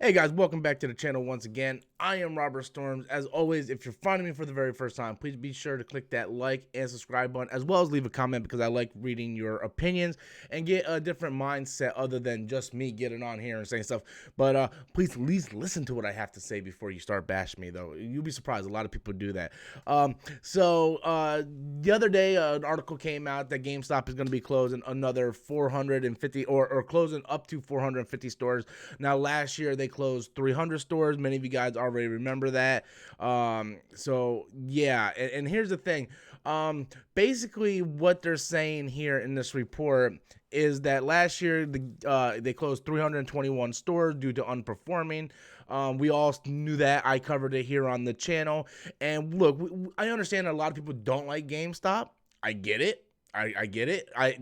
Hey guys, welcome back to the channel once again. I am Robert Storms. As always, if you're finding me for the very first time, please be sure to click that like and subscribe button, as well as leave a comment because I like reading your opinions and get a different mindset other than just me getting on here and saying stuff. But please at least listen to what I have to say before you start bashing me, though. You'll be surprised. A lot of people do that. The other day, an article came out that GameStop is going to be closing another 450 or closing up to 450 stores. Now, last year they closed 300 stores. Many of you guys already remember that. And here's the thing. Basically, what they're saying here in this report is that last year they closed 321 stores due to underperforming. We all knew that. I covered it here on the channel. And look, I understand that a lot of people don't like GameStop. I get it. I get it. I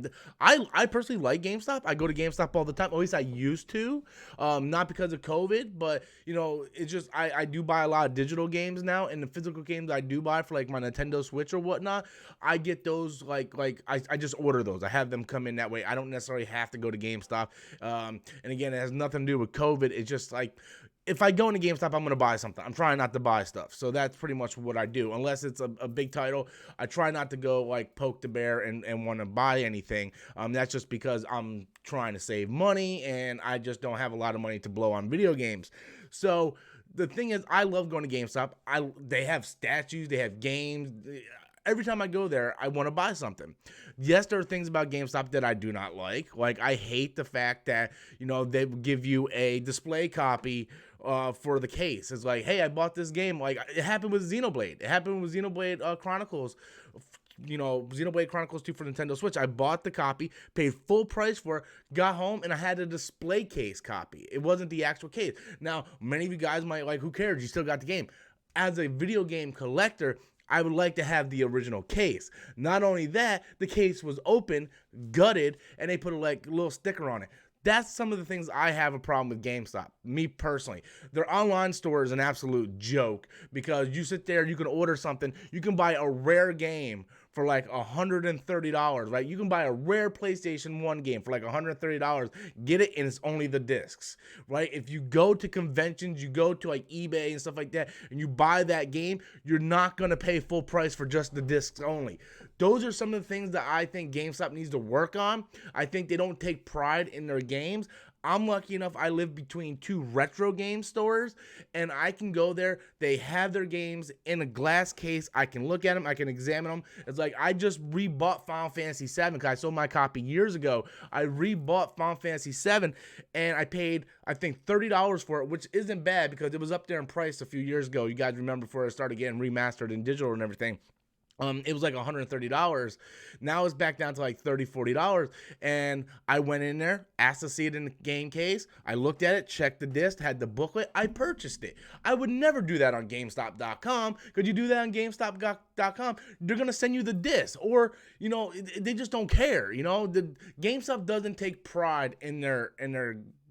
personally like GameStop. I go to GameStop all the time. At least I used to. Not because of COVID, but it's just I do buy a lot of digital games now, and the physical games I do buy for like my Nintendo Switch or whatnot, I get those I just order those. I have them come in that way. I don't necessarily have to go to GameStop. And again, it has nothing to do with COVID. It's just like, if I go into GameStop, I'm going to buy something. I'm trying not to buy stuff. So that's pretty much what I do. Unless it's a big title, I try not to go like poke the bear and want to buy anything. That's just because I'm trying to save money and I just don't have a lot of money to blow on video games. So the thing is, I love going to GameStop. They have statues, they have games. Every time I go there, I want to buy something. Yes, there are things about GameStop that I do not like. Like, I hate the fact that, they give you a display copy for the case. It's like, hey, I bought this game. Like, it happened with Xenoblade. It happened with Xenoblade Chronicles. Xenoblade Chronicles 2 for Nintendo Switch. I bought the copy, paid full price for it, got home, and I had a display case copy. It wasn't the actual case. Now, many of you guys might like, who cares? You still got the game. As a video game collector, I would like to have the original case. Not only that, the case was open, gutted, and they put a little sticker on it. That's some of the things I have a problem with GameStop, me personally. Their online store is an absolute joke because you sit there, you can order something, you can buy a rare game for like $130, right? You can buy a rare PlayStation 1 game for like $130, get it, and it's only the discs, right? If you go to conventions, you go to like eBay and stuff like that, and you buy that game, you're not gonna pay full price for just the discs only. Those are some of the things that I think GameStop needs to work on. I think they don't take pride in their games. I'm lucky enough, I live between two retro game stores, and I can go there. They have their games in a glass case. I can look at them. I can examine them. It's like I just rebought Final Fantasy VII because I sold my copy years ago. I rebought Final Fantasy VII, and I paid, I think, $30 for it, which isn't bad because it was up there in price a few years ago. You guys remember before it started getting remastered in digital and everything. It was like $130. Now it's back down to like $30, $40. And I went in there, asked to see it in the game case. I looked at it, checked the disc, had the booklet. I purchased it. I would never do that on GameStop.com. Could you do that on GameStop.com? They're going to send you the disc. Or, they just don't care. The GameStop doesn't take pride in their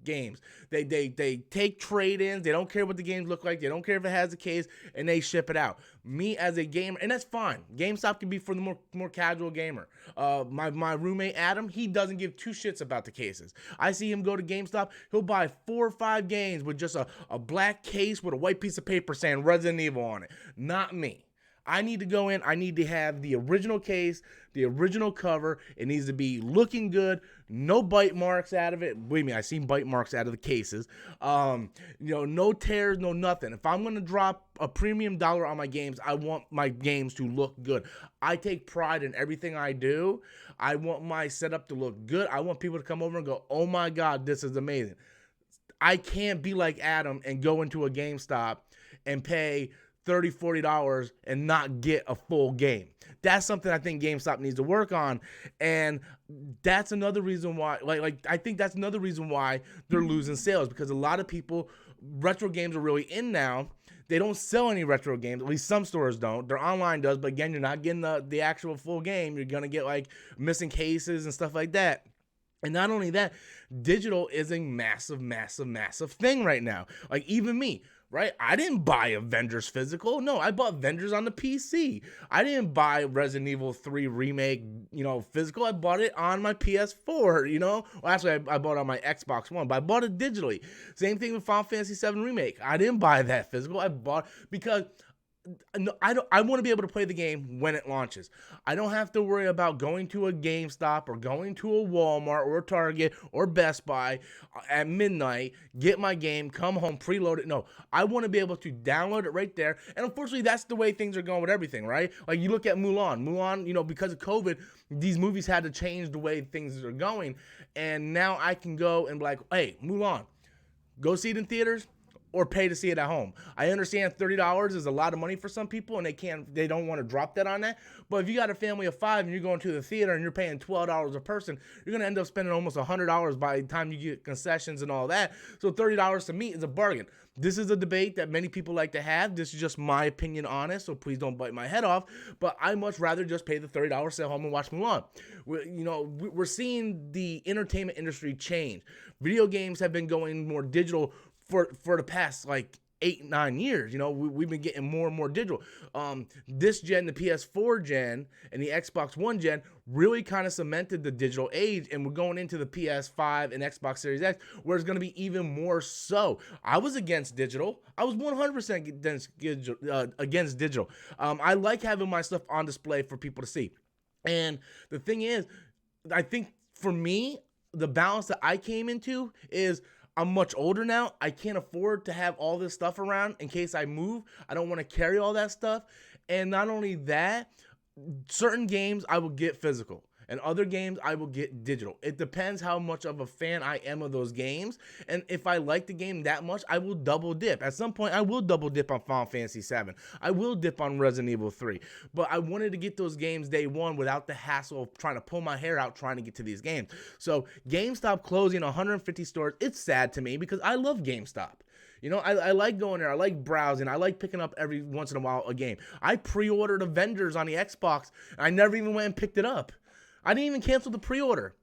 games. They take trade-ins. They don't care what the games look like. They don't care if it has a case, and they ship it out. Me as a gamer, and that's fine. GameStop can be for the more casual gamer. My roommate Adam, he doesn't give two shits about the cases. I see him go to GameStop. He'll buy 4 or 5 games with just a black case with a white piece of paper saying Resident Evil on it. Not me. I need to go in. I need to have the original case, the original cover. It needs to be looking good. No bite marks out of it. Believe me, I've seen bite marks out of the cases. No tears, no nothing. If I'm going to drop a premium dollar on my games, I want my games to look good. I take pride in everything I do. I want my setup to look good. I want people to come over and go, oh my God, this is amazing. I can't be like Adam and go into a GameStop and pay $30, $40 and not get a full game. That's something I think GameStop needs to work on, and that's another reason why. I think that's another reason why they're losing sales, because a lot of people, retro games are really in now. They don't sell any retro games. At least some stores don't. Their online does, but again, you're not getting the actual full game. You're gonna get like missing cases and stuff like that. And not only that, digital is a massive, massive, massive thing right now. Like, even me, right? I didn't buy Avengers physical. No, I bought Avengers on the PC. I didn't buy Resident Evil 3 Remake, physical. I bought it on my PS4, Well, actually, I bought it on my Xbox One, but I bought it digitally. Same thing with Final Fantasy 7 Remake. I didn't buy that physical. I bought because I want to be able to play the game when it launches. I don't have to worry about going to a GameStop or going to a Walmart or a Target or Best Buy at midnight, get my game, come home, preload it. No, I want to be able to download it right there. And unfortunately, that's the way things are going with everything, right? Like you look at Mulan. Mulan, because of COVID, these movies had to change the way things are going. And now I can go and be like, hey, Mulan, go see it in theaters or pay to see it at home. I understand $30 is a lot of money for some people and they don't want to drop that on that. But if you got a family of 5 and you're going to the theater and you're paying $12 a person, you're going to end up spending almost $100 by the time you get concessions and all that. So $30 to me is a bargain. This is a debate that many people like to have. This is just my opinion on it, so please don't bite my head off. But I much rather just pay the $30, sit home and watch Mulan. We're seeing the entertainment industry change. Video games have been going more digital for the past 8-9 years. We've been getting more and more digital. This gen, the PS4 gen and the Xbox One gen, really kind of cemented the digital age, and we're going into the PS5 and Xbox Series X, where it's going to be even more so. I was against digital. I was 100% against digital. I like having my stuff on display for people to see. And the thing is, I think for me, the balance that I came into is I'm much older now. I can't afford to have all this stuff around in case I move. I don't want to carry all that stuff. And not only that, certain games I will get physical, and other games I will get digital. It depends how much of a fan I am of those games. And if I like the game that much, I will double dip. At some point, I will double dip on Final Fantasy 7. I will dip on Resident Evil 3. But I wanted to get those games day one without the hassle of trying to pull my hair out trying to get to these games. So GameStop closing 150 stores, it's sad to me because I love GameStop. I like going there. I like browsing. I like picking up every once in a while a game. I pre-ordered Avengers on the Xbox, and I never even went and picked it up. I didn't even cancel the pre-order.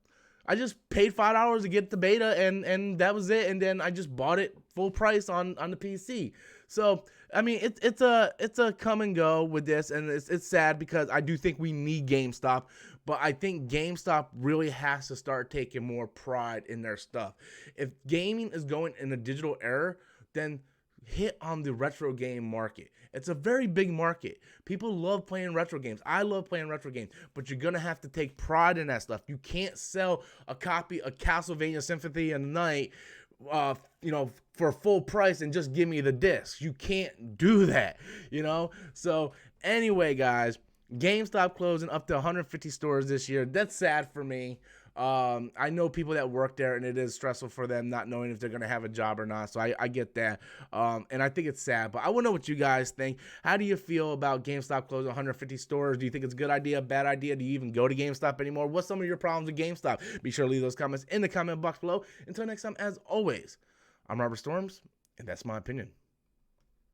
I just paid $5 to get the beta, and that was it. And then I just bought it full price on the PC. So I mean, it's a come and go with this, and it's sad because I do think we need GameStop, but I think GameStop really has to start taking more pride in their stuff. If gaming is going in a digital era, then hit on the retro game market. It's a very big market. People love playing retro games. I love playing retro games, but you're gonna have to take pride in that stuff. You can't sell a copy of Castlevania Symphony of the Night, for full price and just give me the disc. You can't do that, So anyway, guys, GameStop closing up to 150 stores this year. That's sad for me. I know people that work there, and it is stressful for them not knowing if they're going to have a job or not. So I get that. And I think it's sad, but I want to know what you guys think. How do you feel about GameStop closing 150 stores? Do you think it's a good idea, bad idea? Do you even go to GameStop anymore? What's some of your problems with GameStop? Be sure to leave those comments in the comment box below. Until next time, as always, I'm Robert Storms, and that's my opinion.